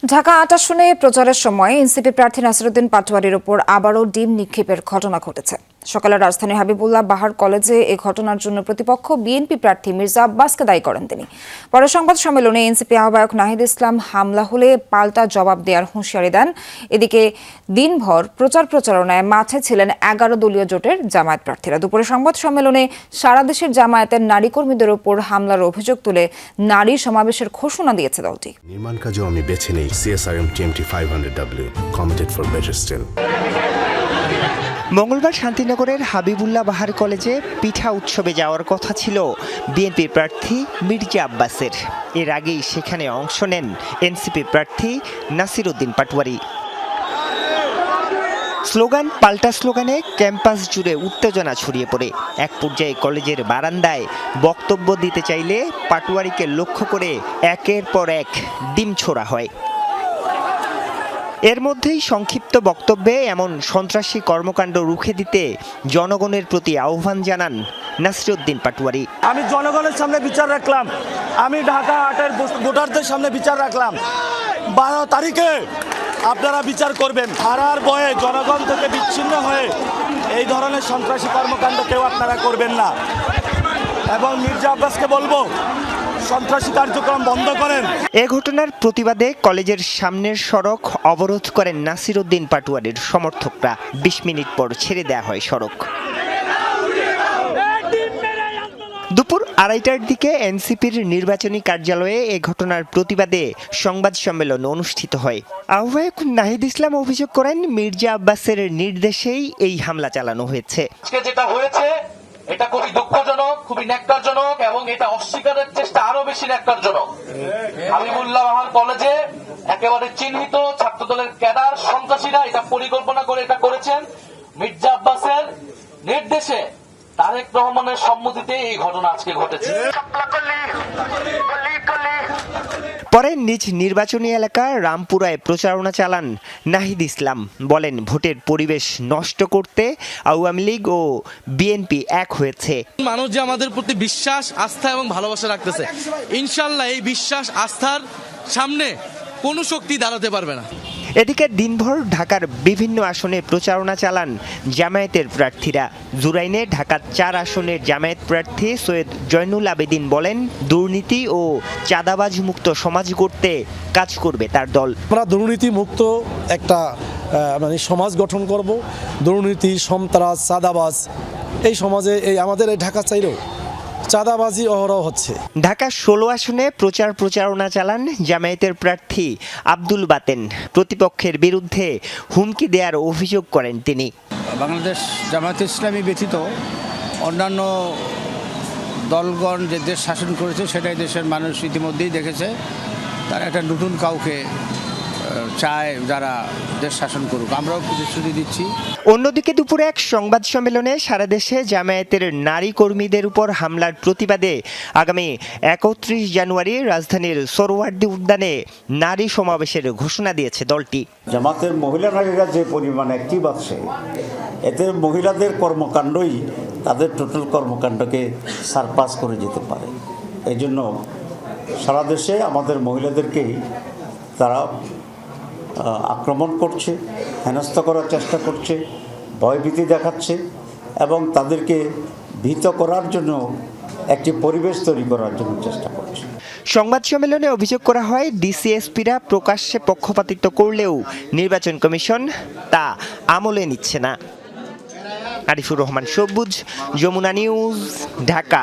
ঢাকা ৮ আসনে প্রচারের সময় এনসিপি প্রার্থী নাসিরউদ্দিন পাটোয়ারির উপর আবারও ডিম নিক্ষেপের ঘটনা ঘটেছে। সকালে রাজধানীর হাবিবুল্লাহ বাহার কলেজে এ ঘটনার জন্য প্রতিপক্ষ বিএনপি প্রার্থী মির্জা আব্বাসকে দায়ী করেন তিনি। পরে সংবাদ সম্মেলনে এনসিপি আহ্বায়ক নাহিদ ইসলাম হামলা হলে পাল্টা জবাব দেওয়ার হুঁশিয়ারি দেন। এদিকে দিনভর প্রচারণায় মাঠে ছিলেন ১১ দলীয় জোটের জামায়াত প্রার্থীরা। দুপুরে সংবাদ সম্মেলনে সারা দেশের জামায়াতের নারী কর্মীদের উপর হামলার অভিযোগ তুলে নারী সমাবেশের ঘোষণা দিয়েছে দলটি। নির্মাণ কাজেও আমি বেছে নেই CSRM TMT 500W, committed for better still. মঙ্গলবার শান্তিনগরের হাবিবুল্লাহ বাহার কলেজে পিঠা উৎসবে যাওয়ার কথা ছিল বিএনপি প্রার্থী মির্জা আব্বাসের। এর আগেই সেখানে অংশ নেন এনসিপি প্রার্থী নাসিরউদ্দিন পাটোয়ারি। স্লোগান পাল্টা স্লোগানে ক্যাম্পাস জুড়ে উত্তেজনা ছড়িয়ে পড়ে। এক পর্যায়ে কলেজের বারান্দায় বক্তব্য দিতে চাইলে পাটোয়ারিকে লক্ষ্য করে একের পর এক ডিম ছোড়া হয়। এর মধ্যেই সংক্ষিপ্ত বক্তব্যে এমন সন্ত্রাসী কর্মকাণ্ড রুখে দিতে জনগণের প্রতি আহ্বান জানান নাসিরউদ্দিন পাটোয়ারি। আমি জনগণের সামনে বিচার রাখলাম, আমি ঢাকা ৮-এর ভোটারদের সামনে বিচার রাখলাম, ১২ তারিখে আপনারা বিচার করবেন। হারার ভয়ে জনগণ থেকে বিচ্ছিন্ন হয়ে এই ধরনের সন্ত্রাসী কর্মকাণ্ড কেউ আপনারা করবেন না। এবং মির্জা আব্বাসকে বলবো, সন্ত্রাসী কার্যক্রম বন্ধ করেন। এ ঘটনার প্রতিবাদে কলেজের সামনের সড়ক অবরোধ করেন নাসিরউদ্দিন পাটোয়ারির সমর্থকরা। ২০ মিনিট পর ছেড়ে দেওয়া হয় সড়ক। দুপুর ২:৩০টার দিকে এনসিপির নির্বাচনী কার্যালয়ে এ ঘটনার প্রতিবাদে সংবাদ সম্মেলন অনুষ্ঠিত হয়। আহ্বায়ক নাহিদ ইসলাম অভিযোগ করেন, মির্জা আব্বাসের নির্দেশেই এই হামলা চালানো হয়েছে। যেটা হয়েছে এটা খুবই দুঃখজনক, খুবই ন্যাক্কারজনক এবং এটা অস্বীকারের চেষ্টা আরো বেশি ন্যাক্কারজনক। হাবিবুল্লাহ বাহার কলেজে একেবারে চিহ্নিত ছাত্রদলের ক্যাডার সন্ত্রাসীরা এটা পরিকল্পনা করে এটা করেছেন। মির্জা আব্বাসের নির্দেশে তারেক রহমানের সম্মতিতে এই ঘটনা আজকে ঘটেছে। পরে নিজ নির্বাচনী এলাকা রামপুরায় প্রচারণা চালান নাহিদ ইসলাম। বলেন, ভোটের পরিবেশ নষ্ট করতে আওয়ামী লীগ ও বিএনপি এক হয়েছে। মানুষ যে আমাদের প্রতি বিশ্বাস, আস্থা এবং ভালোবাসা রাখতেছে, ইনশাল্লাহ এই বিশ্বাস আস্থার সামনে কোনো শক্তি দাঁড়াতে পারবে না। এদিকে দিনভর ঢাকার বিভিন্ন আসনে প্রচারণা চালান জামায়াতের প্রার্থীরা। জুরাইনে ঢাকা ৪ আসনের জামায়াত প্রার্থী সৈয়দ জয়নুল আবেদিন বলেন, দুর্নীতি ও চাঁদাবাজ মুক্ত সমাজ গড়তে কাজ করবে তার দল। আমরা দুর্নীতি মুক্ত একটা সমাজ গঠন করব। দুর্নীতি, সন্ত্রাস, চাঁদাবাজ এই সমাজে আমাদের এই ঢাকা চাইলেও চাঁদাবাজি অহরহ হচ্ছে। ঢাকা ১৬ আসনে প্রচারণা চালান জামায়াতের প্রার্থী আব্দুল বাতেন। প্রতিপক্ষের বিরুদ্ধে হুমকি দেওয়ার অভিযোগ করেন তিনি। বাংলাদেশ জামায়াতে ইসলামী ব্যতীত অন্যান্য দলগণ যে দেশ শাসন করেছে সেটাই দেশের মানুষ ইতিমধ্যেই দেখেছে। তারা একটা নতুন কাউকে চায় যারা দেশ শাসন করুক, আমরাও প্রতিশ্রুতি দিচ্ছি। অন্যদিকে দুপুরে এক সংবাদ সম্মেলনে সারা দেশে জামায়াতের নারী কর্মীদের উপর হামলার প্রতিবাদে আগামী ৩১ জানুয়ারি রাজধানীর সোহরাওয়ার্দী উদ্যানে নারী সমাবেশের ঘোষণা দিয়েছে দলটি। জামাতের মহিলা নারীরা যে পরিমাণ অ্যাক্টিভ আছে, এতে মহিলাদের কর্মকাণ্ডই তাদের টোটাল কর্মকাণ্ডকে সারপাস করে যেতে পারে। এই জন্য সারা দেশে আমাদের মহিলাদেরকেই তারা আক্রমণ করছে, হেনস্থা করার চেষ্টা করছে, ভয়ভীতি দেখাচ্ছে এবং তাদেরকে ভীত করার জন্য একটি পরিবেশ তৈরি করার জন্য চেষ্টা করছে। সংবাদ সম্মেলনে অভিযোগ করা হয়, ডিসিএসপিরা প্রকাশ্যে পক্ষপাতিত্ব করলেও নির্বাচন কমিশন তা আমলে নিচ্ছে না। আরিফুর রহমান সবুজ, যমুনা নিউজ, ঢাকা।